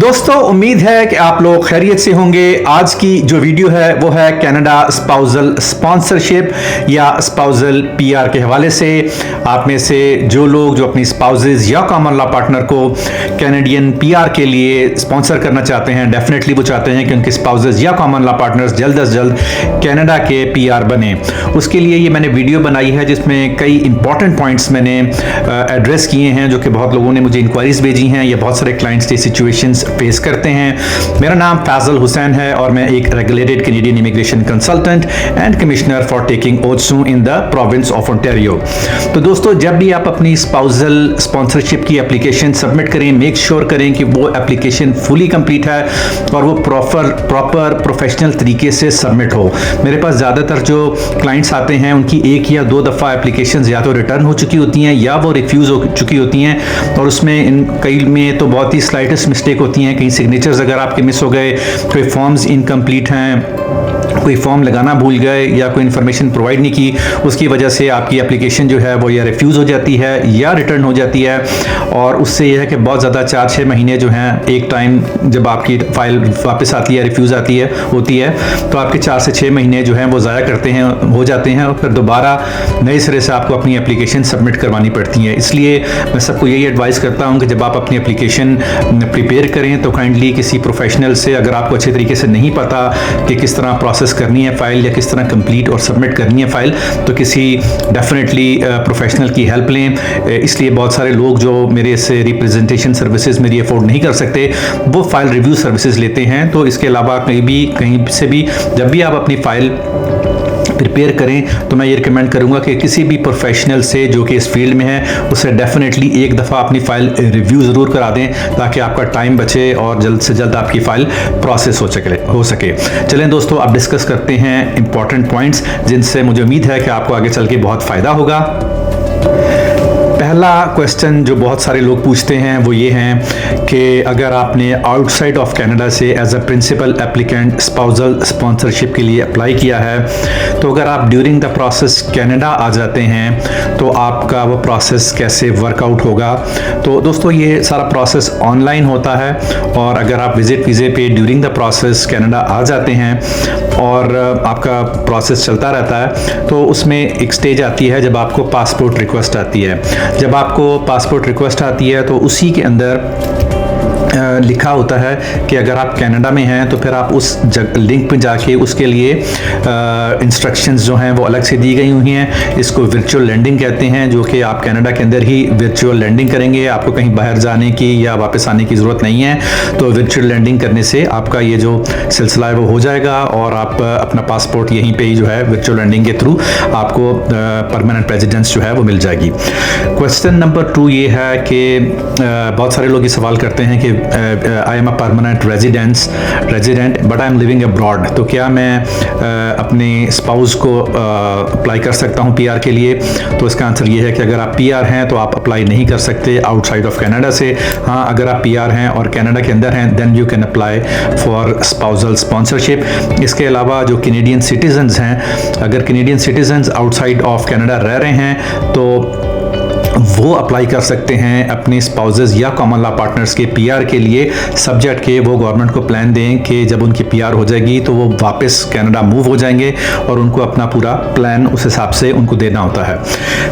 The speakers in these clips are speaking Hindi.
दोस्तों उम्मीद है कि आप लोग खैरियत से होंगे। आज की जो वीडियो है वो है कनाडा स्पाउसल स्पॉन्सरशिप या स्पाउसल पीआर के हवाले से। आप में से जो लोग जो अपनी स्पाउसेस या कॉमन लॉ पार्टनर को कैनेडियन पीआर के लिए स्पॉन्सर करना चाहते हैं, डेफिनेटली वो चाहते हैं कि उनके स्पाउसेस या कॉमन लॉ पार्टनर्स जल्द से जल्द कनाडा के पीआर बने। उसके लिए ये मैंने वीडियो बनाई है जिसमें कई इंपॉर्टेंट पॉइंट्स मैंने एड्रेस किए हैं जो कि बहुत लोगों ने मुझे इंक्वायरीज भेजी हैं या बहुत सारे क्लाइंट्स की सिचुएशंस फेस करते हैं। मेरा नाम फैजल हुसैन है और मैं एक regulated Canadian immigration consultant and commissioner for taking oaths in the province of Ontario. तो दोस्तों जब भी आप अपनी स्पाउसल स्पॉन्सरशिप की एप्लीकेशन सबमिट करें, मेक श्योर करें कि वो एप्लीकेशन फुली कंप्लीट है और वो प्रॉपर प्रोफेशनल तरीके से सबमिट हो। मेरे पास ज़्यादातर जो क्लाइंट्स आते हैं उनकी एक या दो दफ़ा एप्लीकेशन या तो रिटर्न हो चुकी होती हैं या वो रिफ्यूज़ हो चुकी होती हैं और उसमें इन कई में तो बहुत ही स्लाइटेस्ट मिस्टेक होती हैं। कहीं सिग्नेचर्स अगर आपके मिस हो गए, कोई फॉर्म्स इनकम्प्लीट हैं, कोई फॉर्म लगाना भूल गए या कोई इन्फॉर्मेशन प्रोवाइड नहीं की, उसकी वजह से आपकी एप्लीकेशन जो है वो या रिफ्यूज़ हो जाती है या रिटर्न हो जाती है। और उससे यह है कि बहुत ज़्यादा 4-6 महीने जो हैं, एक टाइम जब आपकी फ़ाइल वापस आती है, रिफ्यूज़ होती है तो आपके 4 से 6 महीने जो हैं वो ज़ाया हो जाते हैं और फिर दोबारा नए सिरे से आपको अपनी एप्लीकेशन सबमिट करवानी पड़ती है। इसलिए मैं सबको यही एडवाइस करता हूँ कि जब आप अपनी एप्लीकेशन प्रिपेयर करें तो काइंडली किसी प्रोफेशनल से, अगर आपको अच्छे तरीके से नहीं पता कि किस तरह प्रोसेस करनी है फाइल या किस तरह कंप्लीट और सबमिट करनी है फाइल, तो किसी डेफिनेटली प्रोफेशनल की हेल्प लें। इसलिए बहुत सारे लोग जो मेरे से रिप्रेजेंटेशन सर्विसेज मेरी अफोर्ड नहीं कर सकते वो फाइल रिव्यू सर्विसेज लेते हैं। तो इसके अलावा कहीं से भी जब भी आप अपनी फाइल प्रिपेयर करें तो मैं ये रिकमेंड करूंगा कि किसी भी प्रोफेशनल से जो कि इस फील्ड में है उससे डेफिनेटली एक दफ़ा अपनी फ़ाइल रिव्यू ज़रूर करा दें ताकि आपका टाइम बचे और जल्द से जल्द आपकी फ़ाइल प्रोसेस हो सके। चलें दोस्तों, अब डिस्कस करते हैं इंपॉर्टेंट पॉइंट्स जिनसे मुझे उम्मीद है कि आपको आगे चल के बहुत फ़ायदा होगा। पहला क्वेश्चन जो बहुत सारे लोग पूछते हैं वो ये हैं कि अगर आपने आउटसाइड ऑफ कनाडा से as a principal applicant spousal sponsorship के लिए अप्लाई किया है तो अगर आप ड्यूरिंग द प्रोसेस कनाडा आ जाते हैं तो आपका वो प्रोसेस कैसे वर्कआउट होगा। तो दोस्तों ये सारा प्रोसेस ऑनलाइन होता है और अगर आप विजिट वीज़े पे ड्यूरिंग द प्रोसेस कनाडा आ जाते हैं और आपका प्रोसेस चलता रहता है तो उसमें एक स्टेज आती है जब आपको पासपोर्ट रिक्वेस्ट आती है। जब आपको पासपोर्ट रिक्वेस्ट आती है तो उसी के अंदर लिखा होता है कि अगर आप कनाडा में हैं तो फिर आप उस लिंक पे जाके उसके लिए इंस्ट्रक्शंस जो हैं वो अलग से दी गई हुई हैं। इसको वर्चुअल लैंडिंग कहते हैं, जो कि आप कनाडा के अंदर ही वर्चुअल लैंडिंग करेंगे, आपको कहीं बाहर जाने की या वापस आने की ज़रूरत नहीं है। तो वर्चुअल लैंडिंग करने से आपका ये जो सिलसिला है वो हो जाएगा और आप अपना पासपोर्ट यहीं पर ही जो है वर्चुअल लैंडिंग के थ्रू आपको परमानेंट रेजिडेंस जो है वो मिल जाएगी। क्वेश्चन नंबर 2 ये है कि बहुत सारे लोग ये सवाल करते हैं कि I am a permanent resident but I am living abroad, तो क्या मैं अपने स्पाउस को अप्लाई कर सकता हूँ पीआर के लिए। तो इसका आंसर ये है कि अगर आप पीआर हैं तो आप अप्लाई नहीं कर सकते आउटसाइड ऑफ कनाडा से। हाँ, अगर आप पीआर हैं और कनाडा के अंदर हैं then you can apply for spousal sponsorship. इसके अलावा जो कैनेडियन सिटीजन्स हैं, अगर Canadian citizens outside of Canada रह रहे हैं तो वो अप्लाई कर सकते हैं अपने स्पाउसेस या कॉमन लॉ पार्टनर्स के पीआर के लिए, सब्जेक्ट के वो गवर्नमेंट को प्लान दें कि जब उनकी पीआर हो जाएगी तो वो वापस कनाडा मूव हो जाएंगे और उनको अपना पूरा प्लान उस हिसाब से उनको देना होता है।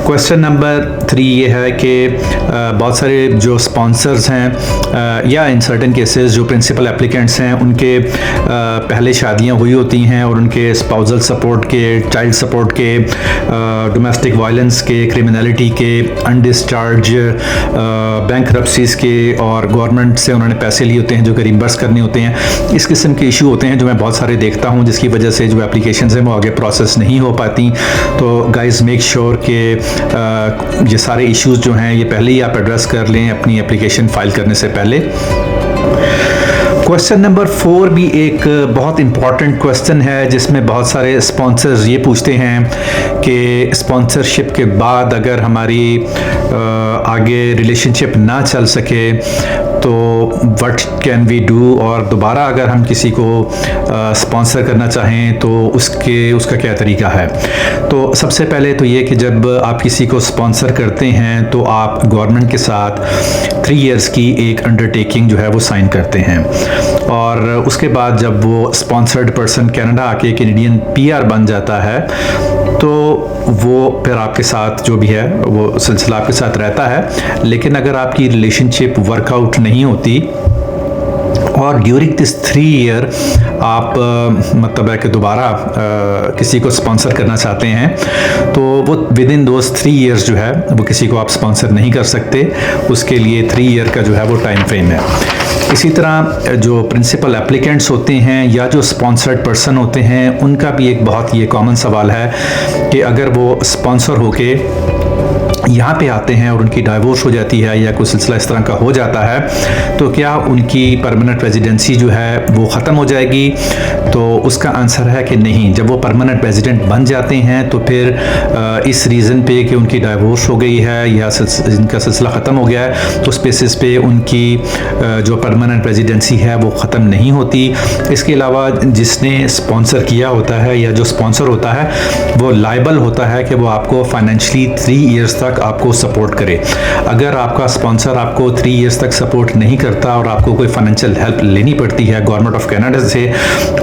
क्वेश्चन नंबर 3 ये है कि बहुत सारे जो स्पॉन्सर्स हैं या इन सर्टेन केसेस जो प्रिंसिपल एप्लीकेंट्स हैं उनके पहले शादियाँ हुई होती हैं और उनके स्पाउसल सपोर्ट के, चाइल्ड सपोर्ट के, डोमेस्टिक वायलेंस के, क्रिमिनलिटी के, अनडिस्चार्ज बैंकरप्सीज के और गवर्नमेंट से उन्होंने पैसे लिए होते हैं जो कि रिम्बर्स करने होते हैं। इस किस्म के इशू होते हैं जो मैं बहुत सारे देखता हूं जिसकी वजह से जो एप्लीकेशंस हैं वो आगे प्रोसेस नहीं हो पाती। तो गाइस मेक श्योर कि ये सारे इश्यूज जो हैं ये पहले ही आप एड्रेस कर लें अपनी एप्लीकेशन फाइल करने से पहले। क्वेश्चन नंबर 4 भी एक बहुत इम्पॉर्टेंट क्वेश्चन है जिसमें बहुत सारे स्पॉन्सर्स ये पूछते हैं कि स्पॉन्सरशिप के बाद अगर हमारी आगे रिलेशनशिप ना चल सके तो व्हाट कैन वी डू, और दोबारा अगर हम किसी को स्पॉन्सर करना चाहें तो उसका क्या तरीका है। तो सबसे पहले तो ये कि जब आप किसी को स्पॉन्सर करते हैं तो आप गवर्नमेंट के साथ 3 इयर्स की एक अंडरटेकिंग जो है वो साइन करते हैं, और उसके बाद जब वो स्पॉन्सर्ड पर्सन कनाडा आके कैनेडियन पीआर बन जाता है तो वो फिर आपके साथ जो भी है वो सिलसिला आपके साथ रहता है। लेकिन अगर आपकी रिलेशनशिप वर्कआउट नहीं होती और ड्यूरिंग दिस 3 ईयर आप मतलब है कि दोबारा किसी को स्पॉन्सर करना चाहते हैं तो वो विद इन दोज 3 ईयर्स जो है वो किसी को आप स्पॉन्सर नहीं कर सकते, उसके लिए 3 ईयर का जो है वो टाइम फ्रेम है। इसी तरह जो प्रिंसिपल एप्लीकेंट्स होते हैं या जो स्पॉन्सर्ड पर्सन होते हैं उनका भी एक बहुत ये कॉमन सवाल है कि अगर वो स्पॉन्सर होके यहाँ पे आते हैं और उनकी डाइवोर्स हो जाती है या कोई सिलसिला इस तरह का हो जाता है तो क्या उनकी परमानेंट रेजिडेंसी जो है वो ख़त्म हो जाएगी। तो उसका आंसर है कि नहीं। जब वो परमानेंट रेजिडेंट बन जाते हैं तो फिर इस रीज़न पे कि उनकी डाइवोर्स हो गई है या इनका सिलसिला ख़त्म हो गया है तो उस बेसिस पे उनकी जो परमानेंट रेजिडेंसी है वो ख़त्म नहीं होती। इसके अलावा जिसने स्पॉन्सर किया होता है या जो स्पॉन्सर होता है वो लायबल होता है कि वो आपको फाइनेंशियली 3 ईयर्स तक आपको सपोर्ट करे। अगर आपका स्पॉन्सर आपको 3 इयर्स तक सपोर्ट नहीं करता और आपको कोई फाइनेंशियल हेल्प लेनी पड़ती है गवर्नमेंट ऑफ कनाडा से,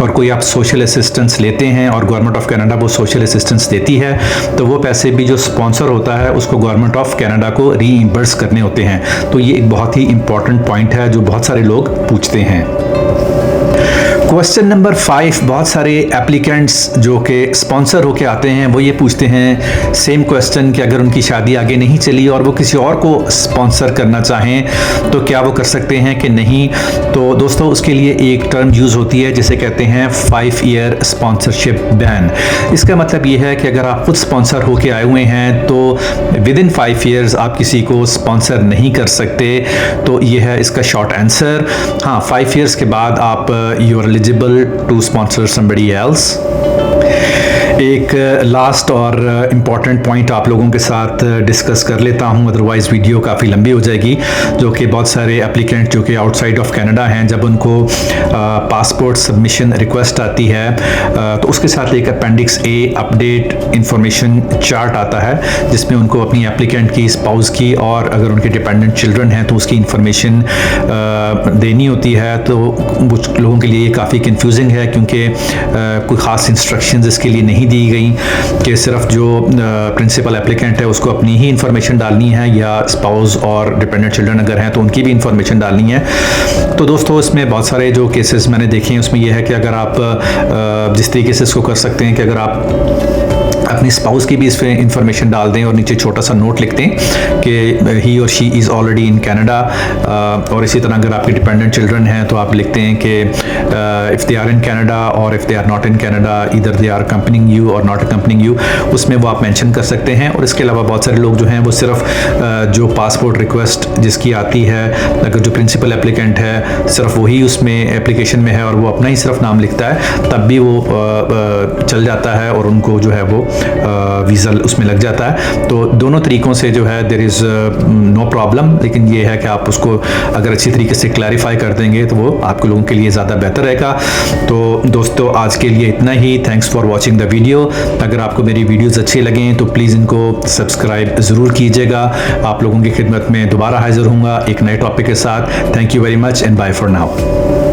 और कोई आप सोशल असिस्टेंस लेते हैं और गवर्नमेंट ऑफ कनाडा वो सोशल असिस्टेंस देती है, तो वो पैसे भी जो स्पॉन्सर होता है उसको गवर्नमेंट ऑफ कनाडा को रीइंबर्स करने होते हैं। तो ये एक बहुत ही इंपॉर्टेंट पॉइंट है जो बहुत सारे लोग पूछते हैं। क्वेश्चन नंबर 5, बहुत सारे एप्लीकेंट्स जो कि स्पॉन्सर होके आते हैं वो ये पूछते हैं सेम क्वेश्चन कि अगर उनकी शादी आगे नहीं चली और वो किसी और को स्पॉन्सर करना चाहें तो क्या वो कर सकते हैं कि नहीं। तो दोस्तों उसके लिए एक टर्म यूज़ होती है जिसे कहते हैं 5 ईयर स्पॉन्सरशिप बैन। इसका मतलब ये है कि अगर आप खुद स्पॉन्सर होके आए हुए हैं तो विद इन 5 ईयर्स आप किसी को स्पॉन्सर नहीं कर सकते। तो ये है इसका शॉर्ट आंसर। हाँ, 5 ईयर्स के बाद आप you are eligible to sponsor somebody else। एक लास्ट और इम्पॉर्टेंट पॉइंट आप लोगों के साथ डिस्कस कर लेता हूं, अदरवाइज़ वीडियो काफ़ी लंबी हो जाएगी। जो कि बहुत सारे एप्लीकेंट जो कि आउटसाइड ऑफ कनाडा हैं, जब उनको पासपोर्ट सबमिशन रिक्वेस्ट आती है तो उसके साथ एक अपेंडिक्स ए अपडेट इंफॉर्मेशन चार्ट आता है जिसमें उनको अपनी एप्लीकेंट की, स्पाउस की और अगर उनके डिपेंडेंट चिल्ड्रन हैं तो उसकी इंफॉर्मेशन देनी होती है। तो कुछ लोगों के लिए ये काफ़ी कंफ्यूजिंग है क्योंकि कोई ख़ास इंस्ट्रक्शंस इसके लिए नहीं दी गई कि सिर्फ जो प्रिंसिपल एप्लीकेंट है उसको अपनी ही इंफॉर्मेशन डालनी है या स्पाउस और डिपेंडेंट चिल्ड्रन अगर हैं तो उनकी भी इंफॉर्मेशन डालनी है। तो दोस्तों इसमें बहुत सारे जो केसेस मैंने देखे हैं उसमें यह है कि अगर आप जिस तरीके से इसको कर सकते हैं कि अगर आप अपनी स्पाउस की भी इस पर इंफॉर्मेशन डाल दें और नीचे छोटा सा नोट लिख दें कि ही और she is already in Canada. और इसी तरह अगर आपके डिपेंडेंट चिल्ड्रन हैं तो आप लिखते हैं कि if they are in Canada or if they are not in Canada either they are accompanying you or not accompanying you, उसमें वो आप मेंशन कर सकते हैं। और इसके अलावा बहुत सारे लोग जो हैं वो सिर्फ जो पासपोर्ट रिक्वेस्ट जिसकी आती है, अगर जो प्रिंसिपल एप्लीकेंट है सिर्फ वही उसमें एप्लीकेशन में है और वो अपना ही सिर्फ नाम लिखता है, तब भी वो चल जाता है और उनको जो है वो वीज़ा उसमें लग जाता है। तो दोनों तरीक़ों से जो है देयर इज़ नो प्रॉब्लम, लेकिन ये है कि आप उसको अगर अच्छी तरीके से क्लैरिफाई कर देंगे तो वो आपके लोगों के लिए ज़्यादा बेहतर रहेगा। तो दोस्तों आज के लिए इतना ही। Thanks for watching the video. अगर आपको मेरी वीडियोज़ अच्छी लगें तो प्लीज़ इनको सब्सक्राइब ज़रूर कीजिएगा। आप लोगों की खिदमत में दोबारा हाजिर होऊंगा एक नए टॉपिक के साथ। Thank you very much and bye for now.